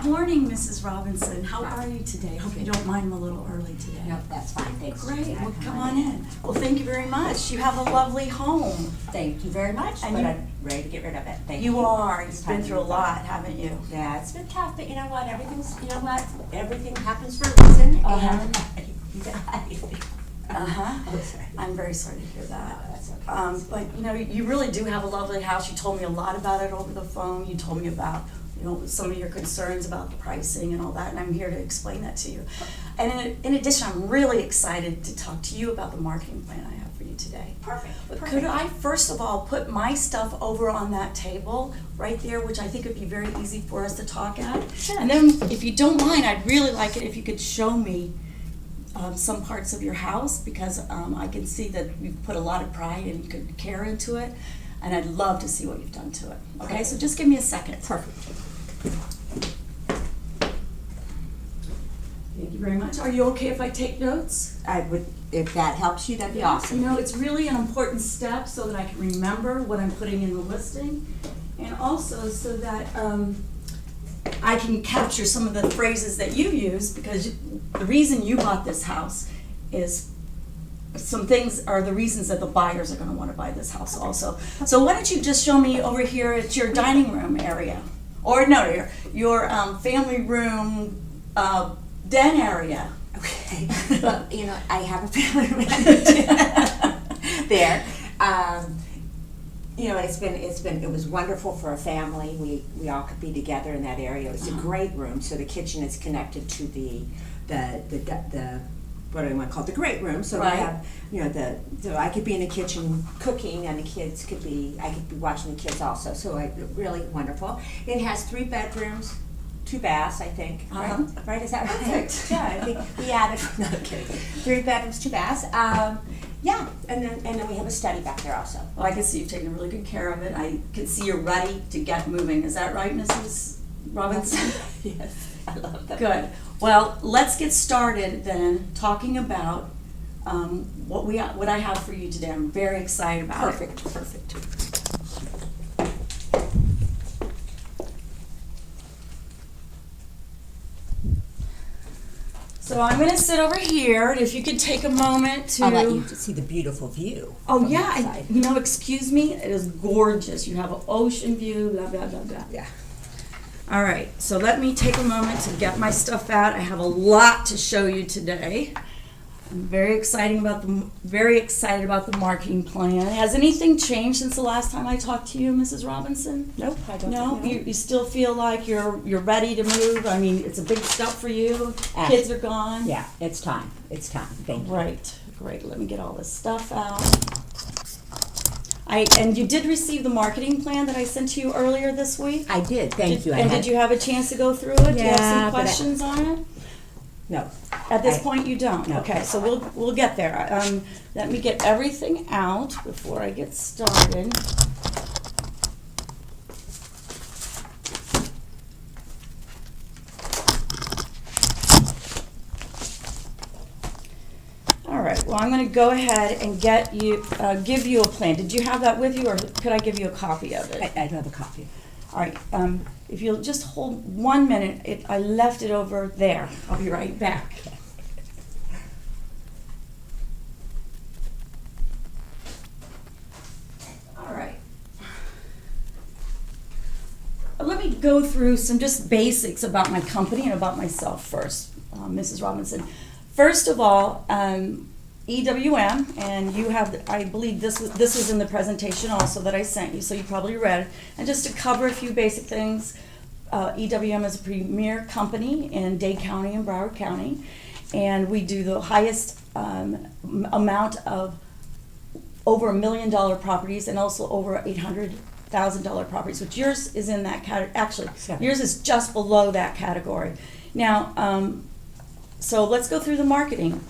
Good morning, Mrs. Robinson. How are you today? Hope you don't mind I'm a little early today. No, that's fine, thanks. Great, Yeah, well, come on in. Well, thank you very much. You have a lovely home. Thank you very much, And but you- I'm ready to get rid of it. Thank you. You are. You've It's been time through a to move on. lot, haven't you? Yeah, it's been tough, but you know what, everything happens for a reason, Uh-huh. and Uh-huh. Oh, sorry. I'm very sorry to hear that. Oh, that's okay. But you know, you really do have a lovely house. You told me a lot about it over the phone. You told me about, you know, some of your concerns about the pricing and all that, and I'm here to explain that to you. And in addition, I'm really excited to talk to you about the marketing plan I have for you today. Perfect, But perfect. could I first of all put my stuff over on that table right there, which I think would be very easy for us to talk at? Sure. And then, if you don't mind, I'd really like it if you could show me some parts of your house, because I can see that you've put a lot of pride and good care into it, and I'd love to see what you've done to it. Okay, so just give me a second. Perfect. Thank you very much. Are you okay if I take notes? I would, if that helps you, that'd be awesome. You know, it's really an important step so that I can remember what I'm putting in the listing, and also so that I can capture some of the phrases that you use, because the reason you bought this house is some things are the reasons that the buyers are going to want to buy this house also. So why don't you just show me over here at your dining room area, or no, your family room den area. Okay, well, you know, I have a family manager there. You know, it was wonderful for a family. We all could be together in that area. It was a great room. So the kitchen is connected to the what do I want to call it, the great room. So Right. I have, you know, so I could be in the kitchen cooking, and I could be watching the kids also. So really wonderful. It has 3 bedrooms, 2 baths, I think. Uh-huh. Right? Is that right? Perfect. Yeah, I think we added. No, I'm kidding. 3 bedrooms, 2 baths. Yeah, and then we have a study back there also. Well, I can see you've taken really good care of it. I can see you're ready to get moving. Is that right, Mrs. Robinson? Yes, I love that. Good. Well, let's get started then talking about what I have for you today. I'm very excited about it. Perfect. So I'm going to sit over here, and if you could take a moment to. I'll let you see the beautiful view. Oh from yeah, the side. you know, excuse me, it is gorgeous. You have an ocean view, blah blah blah blah. Yeah. All right, so let me take a moment to get my stuff out. I have a lot to show you today. I'm very excited about the marketing plan. Has anything changed since the last time I talked to you, Mrs. Robinson? Nope, I don't. No, think you still feel like you're ready to move. I mean, it's a big step for you. Kids are gone. Yeah, it's time. It's time. Thank you. Right, great. Let me get all this stuff out. And you did receive the marketing plan that I sent to you earlier this week? I did. Thank you. And did you have a chance to go through it? Do you have Yeah, some but questions on it? No. At this I- point, you don't? No. Okay, so we'll get there. Let me get everything out before I get started. All right, well, I'm going to go ahead and give you a plan. Did you have that with you, or could I give you a copy of it? I do have a copy. All right, if you'll just hold 1 minute, I left it over there. I'll be right back. All right. Let me go through some just basics about my company and about myself first, Mrs. Robinson. First of all, EWM, and you have, I believe this was in the presentation also that I sent you, so you probably read it. And just to cover a few basic things, EWM is a premier company in Dade County and Broward County, and we do the highest amount of over $1 million properties and also over $800,000 properties, which yours is in that category. Actually, yours is just below that category. Now, so let's go through the marketing.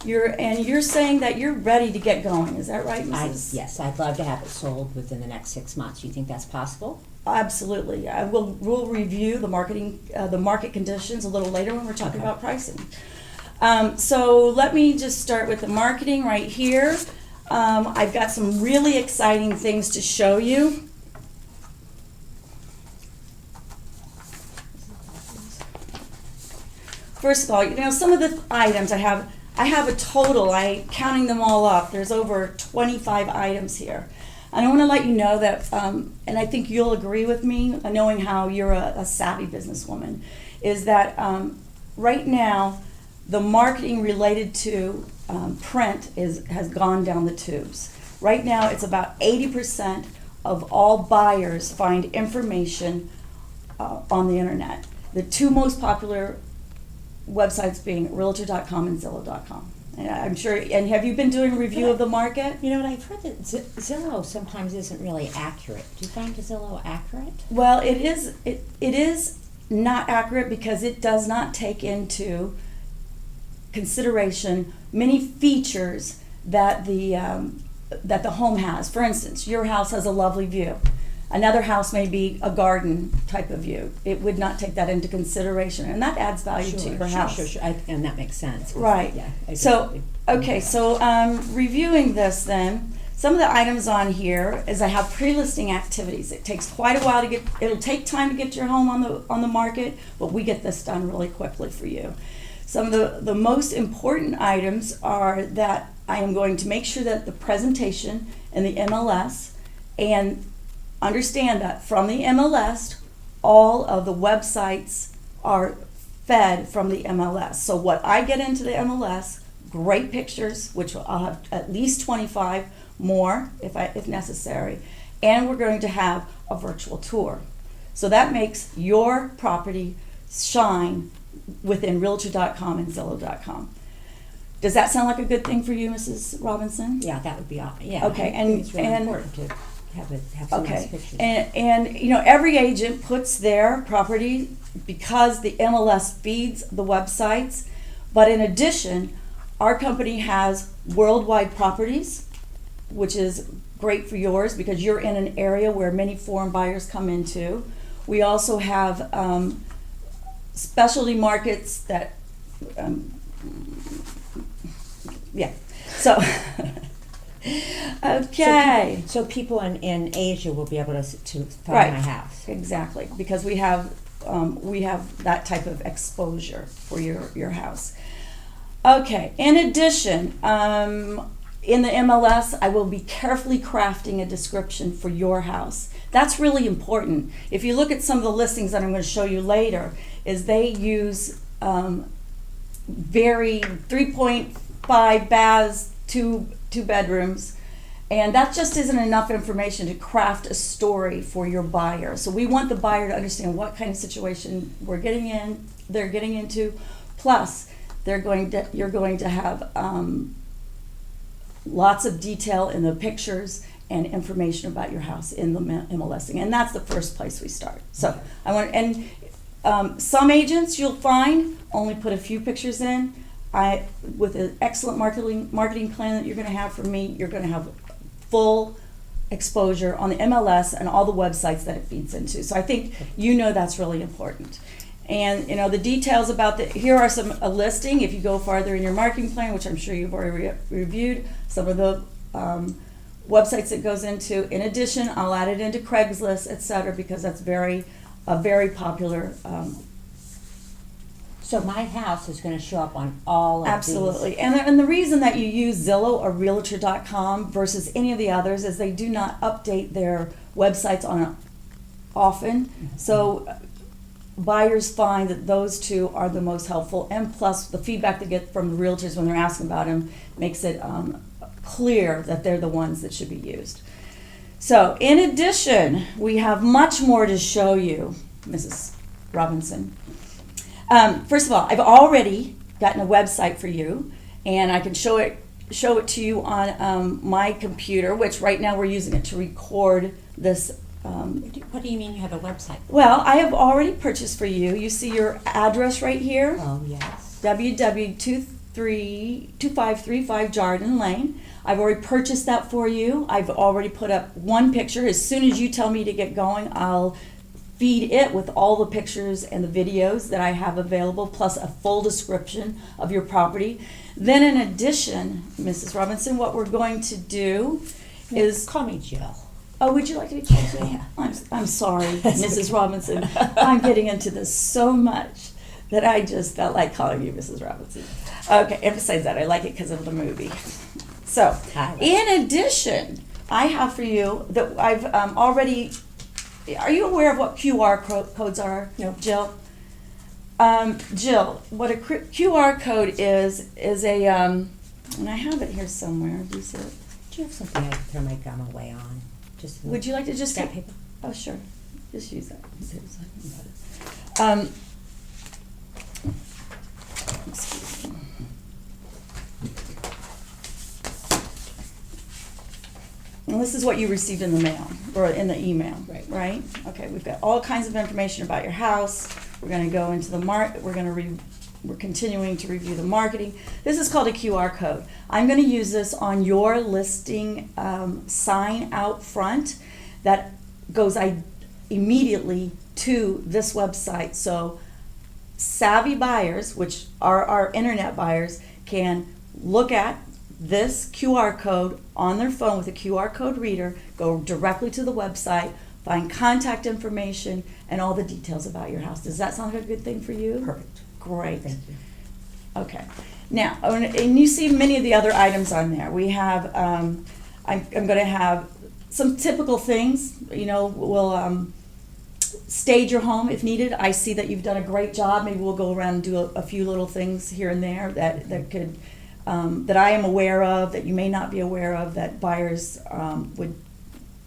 You're saying that you're ready to get going. Is that right, Mrs.? Yes, I'd love to have it sold within the next 6 months. Do you think that's possible? Absolutely. We'll review the market conditions a little later when we're talking about pricing. So let me just start with the marketing right here. I've got some really exciting things to show you. first of all, some of the items I have a total, counting them all up, there's over 25 items here. And I want to let you know that, and I think you'll agree with me, knowing how you're a savvy businesswoman, is that right now, the marketing related to print has gone down the tubes. Right now, it's about 80% of all buyers find information on the internet. The two most popular websites being Realtor.com and Zillow.com. And I'm sure, and have you been doing a review of the market? You know what, I've heard that Zillow sometimes isn't really accurate. Do you find Zillow accurate? Well, it is not accurate because it does not take into consideration many features that the home has. For instance, your house has a lovely view. Another house may be a garden type of view. It would not take that into consideration, and that adds value to your house. Sure. And that makes sense. Right. Yeah. So, okay, so reviewing this then, some of the items on here is I have pre-listing activities. It takes quite a while to it'll take time to get your home on the market, but we get this done really quickly for you. Some of the most important items are that I am going to make sure that the presentation and the MLS, and understand that from the MLS, all of the websites are fed from the MLS. So what I get into the MLS, great pictures, which I'll have at least 25 more if necessary, and we're going to have a virtual tour. So that makes your property shine within Realtor.com and Zillow.com. Does that sound like a good thing for you, Mrs. Robinson? Yeah, that would be awesome. Yeah. Okay, I think it's really important to have some nice pictures. And every agent puts their property, because the MLS feeds the websites, but in addition, our company has worldwide properties, which is great for yours because you're in an area where many foreign buyers come into. We also have specialty markets that, so, okay. So people in Asia will be able to find Right. my house. Exactly, because we have that type of exposure for your house. Okay, in addition, in the MLS, I will be carefully crafting a description for your house. That's really important. If you look at some of the listings that I'm going to show you later, is they use very 3.5 baths, two bedrooms, and that just isn't enough information to craft a story for your buyer. So we want the buyer to understand what kind of situation they're getting into. Plus, you're going to have lots of detail in the pictures and information about your house in the MLSing, and that's the first place we start. So some agents you'll find only put a few pictures in. With an excellent marketing plan that you're going to have from me, you're going to have full exposure on the MLS and all the websites that it feeds into. So I think that's really important. And the details about here are a listing. If you go farther in your marketing plan, which I'm sure you've already reviewed, some of the websites it goes into. In addition, I'll add it into Craigslist, etc., because that's a very popular. So my house is going to show up on all of Absolutely. these. And the reason that you use Zillow or Realtor.com versus any of the others is they do not update their websites often. Mm-hmm. So buyers find that those two are the most helpful, and plus the feedback they get from the realtors when they're asking about them makes it clear that they're the ones that should be used. So in addition, we have much more to show you, Mrs. Robinson. First of all, I've already gotten a website for you, and I can show it to you on my computer, which right now we're using it to record this. What do you mean you have a website? Well, I have already purchased for you. You see your address right here? Oh, yes. www.2535 Jardin Lane. I've already purchased that for you. I've already put up one picture. As soon as you tell me to get going, I'll feed it with all the pictures and the videos that I have available, plus a full description of your property. Then in addition, Mrs. Robinson, what we're going to do is... Call me Jill. Oh, would you like to be called Jill? Yeah. I'm sorry, Mrs. Robinson. I'm getting into this so much that I just felt like calling you Mrs. Robinson. Okay, and besides that, I like it because of the movie. So, in addition, I have for you that I've already. Are you aware of what QR codes are, Jill? Jill, what a QR code is a, and I have it here somewhere. Do you see it? Do you have something I can throw my gum away on? Just Would you like to just scrap take? paper? Oh, sure. Just use that. Excuse me. And this is what you received in the mail, or in the email, right? Okay, we've got all kinds of information about your house. We're gonna go into the we're continuing to review the marketing. This is called a QR code. I'm gonna use this on your listing sign out front that goes immediately to this website. So savvy buyers, which are our internet buyers, can look at this QR code on their phone with a QR code reader, go directly to the website, find contact information, and all the details about your house. Does that sound like a good thing for you? Perfect. Great. Thank you. Okay. Now, and you see many of the other items on there. We have, I'm going to have some typical things. We'll stage your home if needed. I see that you've done a great job. Maybe we'll go around and do a few little things here and there that could, that I am aware of, that you may not be aware of, that buyers would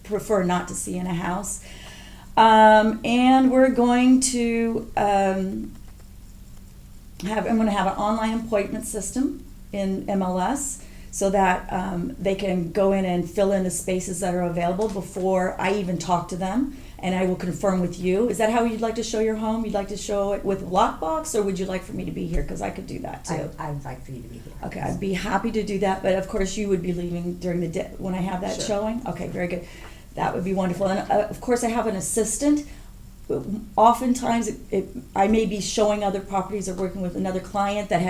prefer not to see in a house. And we're going to I'm going to have an online appointment system in MLS so that they can go in and fill in the spaces that are available before I even talk to them, and I will confirm with you. Is that how you'd like to show your home? You'd like to show it with lockbox, or would you like for me to be here? Because I could do that too. I would like for you to be here. Okay, I'd be happy to do that, but of course you would be leaving during the day when I have that Sure. showing? Okay, very good. That would be wonderful. And of course I have an assistant. Oftentimes I may be showing other properties or working with another client that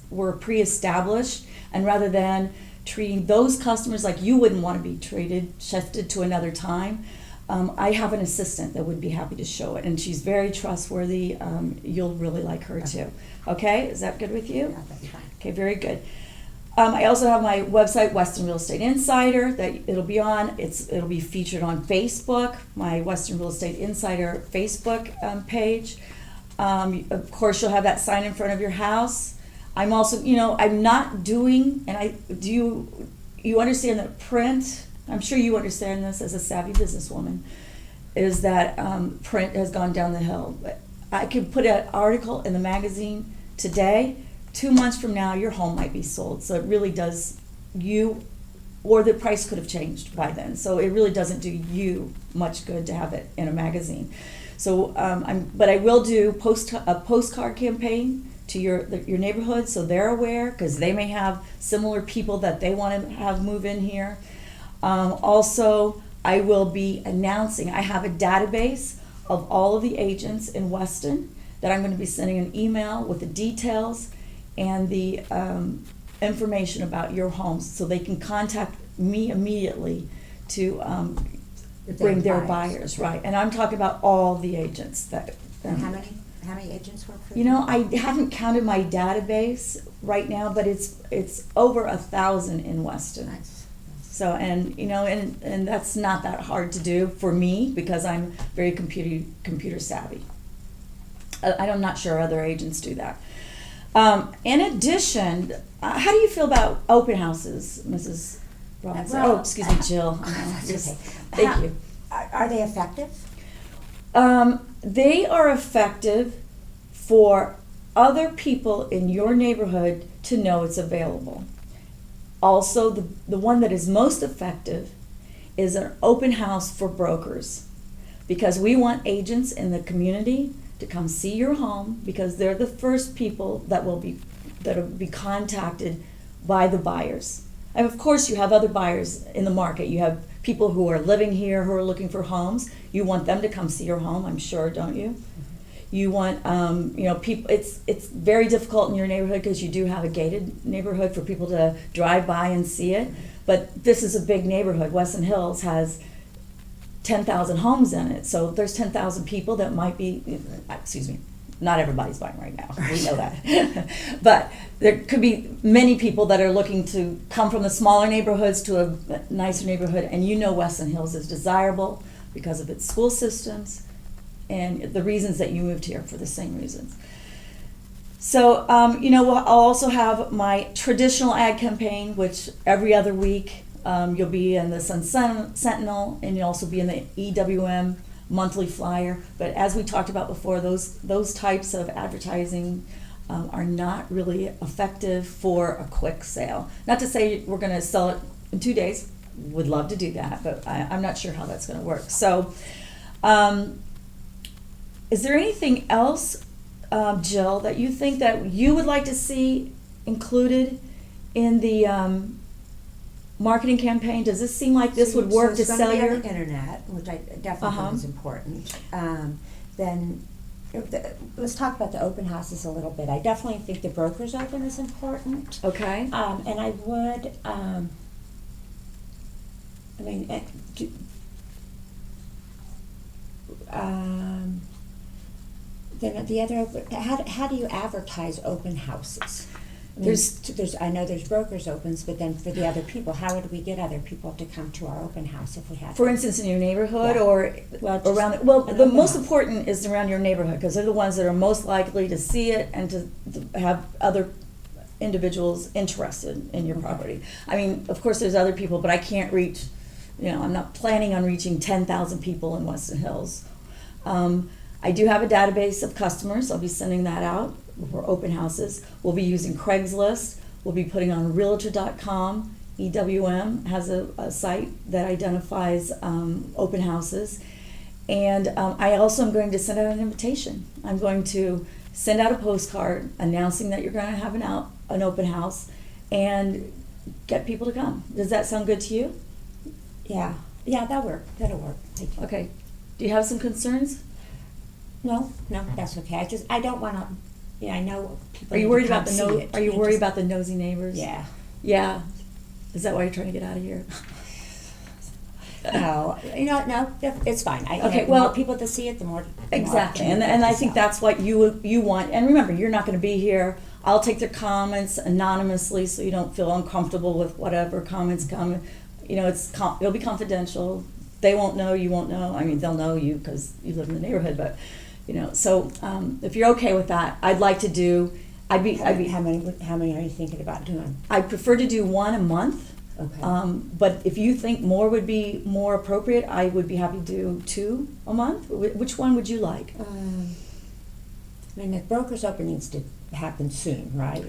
were pre-established, and rather than treating those customers like you wouldn't want to be treated, shifted to another time, I have an assistant that would be happy to show it, and she's very trustworthy. You'll really like her too. Okay, is that good with you? Yeah, that'd be fine. Okay, very good. I also have my website, Western Real Estate Insider, that it'll be on. It'll be featured on Facebook, my Western Real Estate Insider Facebook page. Of course, you'll have that sign in front of your house. I'm also, I'm not doing, you understand that print, I'm sure you understand this as a savvy businesswoman, is that print has gone down the hill. But I could put an article in the magazine today, 2 months from now, your home might be sold. So it really does or the price could have changed by then. So it really doesn't do you much good to have it in a magazine. So, but I will do a postcard campaign to your neighborhood, so they're aware, because they may have similar people that they want to have move in here. Also, I will be announcing, I have a database of all of the agents in Weston that I'm going to be sending an email with the details and the information about your homes, so they can contact me immediately to bring their buyers, right? And I'm talking about all the agents that. And how many agents work for you? I haven't counted my database right now, but it's over 1,000 in Weston. Nice. So, and that's not that hard to do for me, because I'm very computer savvy. I'm not sure other agents do that. In addition, how do you feel about open houses, Mrs. Robinson? Well, excuse me, Jill. That's Yes. okay. Thank you. Are they effective? They are effective for other people in your neighborhood to know it's available. Also, the one that is most effective is an open house for brokers, because we want agents in the community to come see your home, because they're the first people that will be contacted by the buyers. And of course, you have other buyers in the market. You have people who are living here who are looking for homes. You want them to come see your home, I'm sure, don't you? You want, people. It's very difficult in your neighborhood because you do have a gated neighborhood for people to drive by and see it. But this is a big neighborhood. Weston Hills has 10,000 homes in it, so there's 10,000 people that might be, not everybody's buying right now. We know that. But there could be many people that are looking to come from the smaller neighborhoods to a nicer neighborhood, and you know Weston Hills is desirable because of its school systems and the reasons that you moved here for the same reasons. So, I'll also have my traditional ad campaign, which every other week you'll be in the Sun Sentinel, and you'll also be in the EWM monthly flyer. But as we talked about before, those types of advertising are not really effective for a quick sale. Not to say we're going to sell it in 2 days. Would love to do that, but I'm not sure how that's going to work. So, is there anything else, Jill, that you think that you would like to see included in the marketing campaign? Does this seem like this would work to sell your on the internet, which I definitely think is important. Then let's talk about the open houses a little bit. I definitely think the brokers open is important. Okay. And I would, then the other, how do you advertise open houses? I mean, I know there's brokers opens, but then for the other people, how would we get other people to come to our open house if we had? For instance, in your neighborhood, Yeah. or Well, around just the an most open house. important is around your neighborhood, because they're the ones that are most likely to see it and to have other individuals interested in your property. I mean, of course, there's other people, but I can't reach. I'm not planning on reaching 10,000 people in Weston Hills. I do have a database of customers. I'll be sending that out for open houses. We'll be using Craigslist. We'll be putting on Realtor.com. EWM has a site that identifies open houses. And I also am going to send out an invitation. I'm going to send out a postcard announcing that you're going to have an open house and get people to come. Does that sound good to you? Yeah, that'll work. Thank you. Okay. Do you have some concerns? No, that's okay. I don't want to. Yeah, I know people. Are you need worried to come about the see it. Are you I worried just- about the nosy neighbors? Yeah. Yeah. Is that why you're trying to get out of here? No, no, it's fine. Okay, The well- more people to see it, the more. Exactly, more and I to think sell. that's what you want. And remember, you're not going to be here. I'll take their comments anonymously, so you don't feel uncomfortable with whatever comments come. It'll be confidential. They won't know. You won't know. I mean, they'll know you because you live in the neighborhood. But so if you're okay with that, I'd like to do. How many are you thinking about doing? I prefer to do one a month. Okay. But if you think more would be more appropriate, I would be happy to do 2 a month. Which one would you like? The broker's open needs to happen soon, right?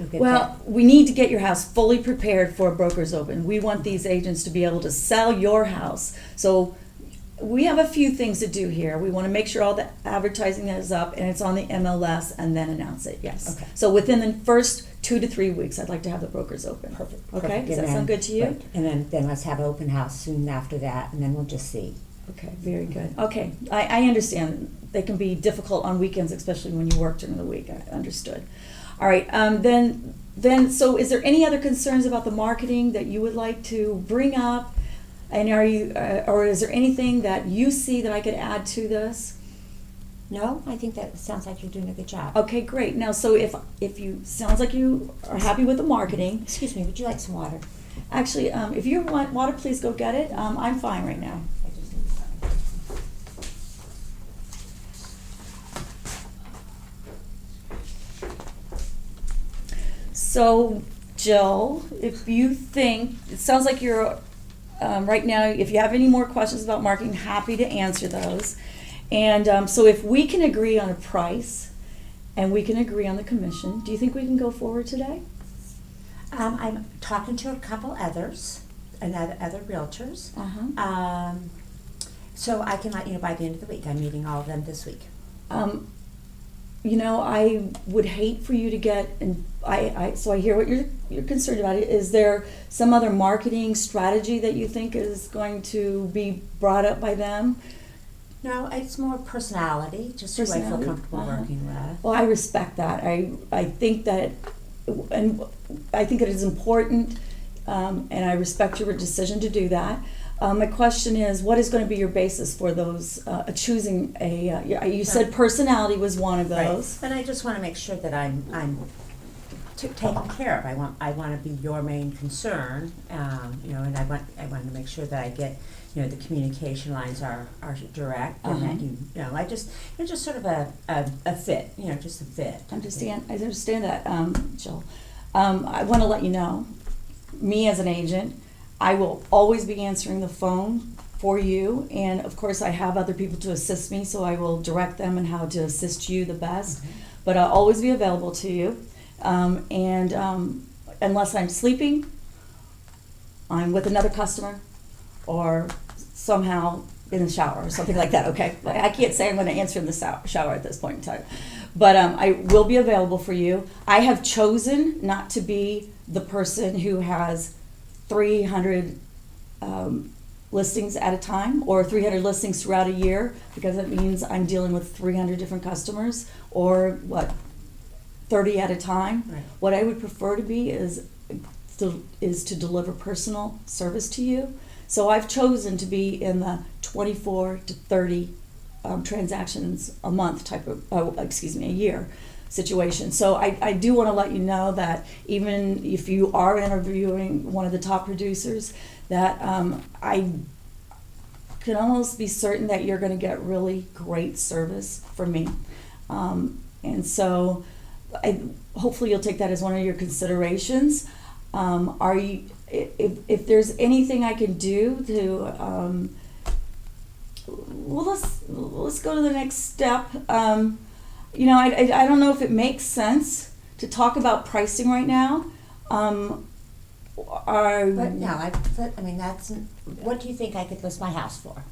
We need to get your house fully prepared for a broker's open. We want these agents to be able to sell your house. So we have a few things to do here. We want to make sure all the advertising is up and it's on the MLS and then announce it, yes. Okay. So within the first 2 to 3 weeks, I'd like to have the brokers open. Perfect. Okay, does And that sound good to you? right. And then let's have an open house soon after that, and then we'll just see. Okay, very good. Okay, I understand. They can be difficult on weekends, especially when you work during the week. I understood. All right, then, so is there any other concerns about the marketing that you would like to bring up? And or is there anything that you see that I could add to this? No, I think that sounds like you're doing a good job. Okay, great. Now, so if you, sounds like you are happy with the marketing. Excuse me, would you like some water? Actually, if you want water, please go get it. I'm fine right now. I just need some. So, Jill, if you think, it sounds like you're, right now, if you have any more questions about marketing, happy to answer those. And so if we can agree on a price and we can agree on the commission, do you think we can go forward today? I'm talking to a couple others, other realtors. Uh-huh. So I can let you know by the end of the week. I'm meeting all of them this week. I would hate for you to get, and so I hear what you're concerned about. Is there some other marketing strategy that you think is going to be brought up by them? No, it's more personality, just who I feel Personality? comfortable Uh-huh. working with. Well, I respect that. I think that, and I think it is important, and I respect your decision to do that. My question is, what is going to be your basis for those, choosing you said personality was one of those. Right. And I just want to make sure that I'm taken care of. I want to be your main concern, you know, and I want to make sure that I get, you know, the communication lines are direct, and that you know, it's just sort of a fit, you know, just a fit. I understand that, Jill. I want to let you know, me as an agent, I will always be answering the phone for you, and of course I have other people to assist me, so I will direct them in how to assist you the best. But I'll always be available to you, and unless I'm sleeping, I'm with another customer, or somehow in the shower or something like that, okay? I can't say I'm going to answer in the shower at this point in time. But I will be available for you. I have chosen not to be the person who has 300 listings at a time, or 300 listings throughout a year, because that means I'm dealing with 300 different customers, or 30 at a time. Right. What I would prefer to be is to deliver personal service to you. So I've chosen to be in the 24 to 30 transactions a month type of, a year situation. So I do want to let you know that even if you are interviewing one of the top producers, that I can almost be certain that you're going to get really great service from me. And so hopefully you'll take that as one of your considerations. If there's anything I can do to, let's go to the next step. You know, I don't know if it makes sense to talk about pricing right now. But no, I mean, that's, what do you think I could list my house for?